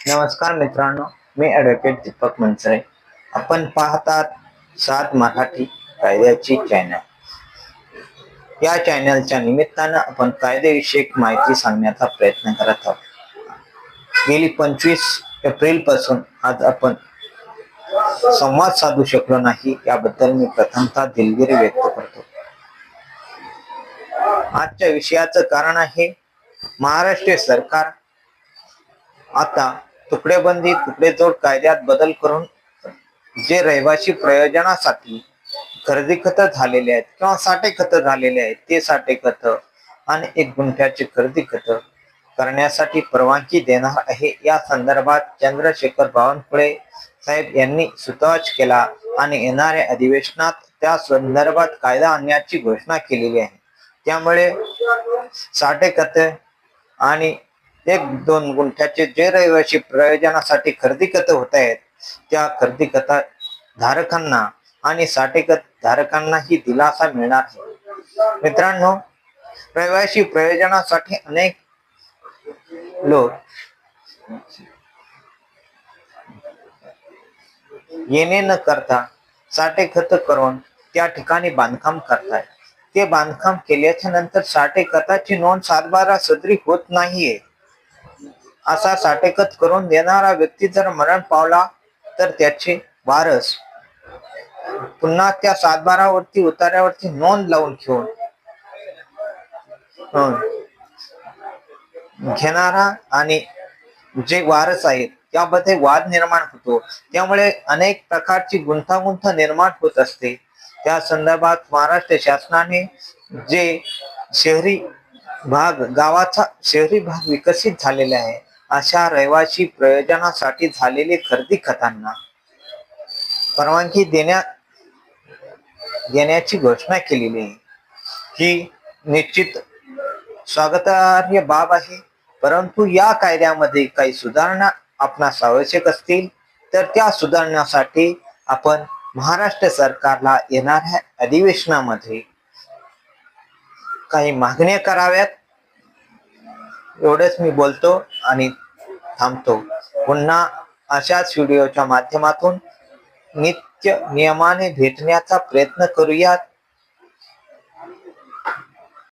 नमस्कार मित्रांनो, मी ॲडव्होकेट दीपक मनसरे. आपण पाहतात सात मराठी कायद्याची चॅनल. या चॅनलच्या निमित्तानं आपण कायदेविषयक माहिती सांगण्याचा प्रयत्न करत आहोत. गेली 25 एप्रिल पासून आज आपण संवाद साधू शकलो नाही, याबद्दल मी प्रथमतः दिलगिरी व्यक्त करतो. आजच्या विषयाचं कारण आहे महाराष्ट्र सरकार आता तुकडेबंदी तुकडेजोड कायद्यात बदल करून जे रहिवासी प्रयोजनासाठी खरेदी खत झालेले आहेत किंवा साठे खत झालेले आहेत ते साठे खत आणि 1 गुंठ्याचे खरेदी खत करण्यासाठी परवानगी देणार आहे. या संदर्भात चंद्रशेखर बावनकुळे साहेब यांनी सुतोवाच केला आणि येणाऱ्या अधिवेशनात त्या संदर्भात कायदा आणण्याची घोषणा केलेली आहे. त्यामुळे साठे खत आणि 1-2 गुंठ्याचे जे रहिवासी प्रयोजनासाठी खरेदी खत होत आहेत त्या खरेदी खत धारकांना आणि साठे खत धारकांनाही दिलासा मिळणार आहे. मित्रांनो, रहिवासी प्रयोजनासाठी अनेक लोक येणे न करता साठे खत करून त्या ठिकाणी बांधकाम करतात. ते बांधकाम केल्याच्या नंतर साठे खताची नोंद 7/12 सदरी होत नाहीये. असा साठे खत करून देणारा व्यक्ती जर मरण पावला तर त्याचे वारस पुन्हा त्या 7/12 वरती उतार्यावरती नोंद लावून घेणारा आणि जे वारस आहेत त्यामध्ये वाद निर्माण होतो. त्यामुळे अनेक प्रकारची गुंतागुंत निर्माण होत असते. त्या संदर्भात महाराष्ट्र शासनाने जे शहरी भाग गावाचा शहरी भाग विकसित झालेला आहे अशा रहिवासी प्रयोजनासाठी झालेले खरेदी खतांना परवानगी देण्याची घोषणा केलेली आहे. ही निश्चित स्वागतार्ह बाब आहे. परंतु या कायद्यामध्ये काही सुधारणा आपणास आवश्यक असतील तर त्या सुधारण्यासाठी आपण महाराष्ट्र सरकारला येणाऱ्या अधिवेशनामध्ये काही मागण्या कराव्यात. एवढंच मी बोलतो आणि थांबतो. पुन्हा अशाच व्हिडिओच्या माध्यमातून नित्य नियमाने भेटण्याचा प्रयत्न करूयात.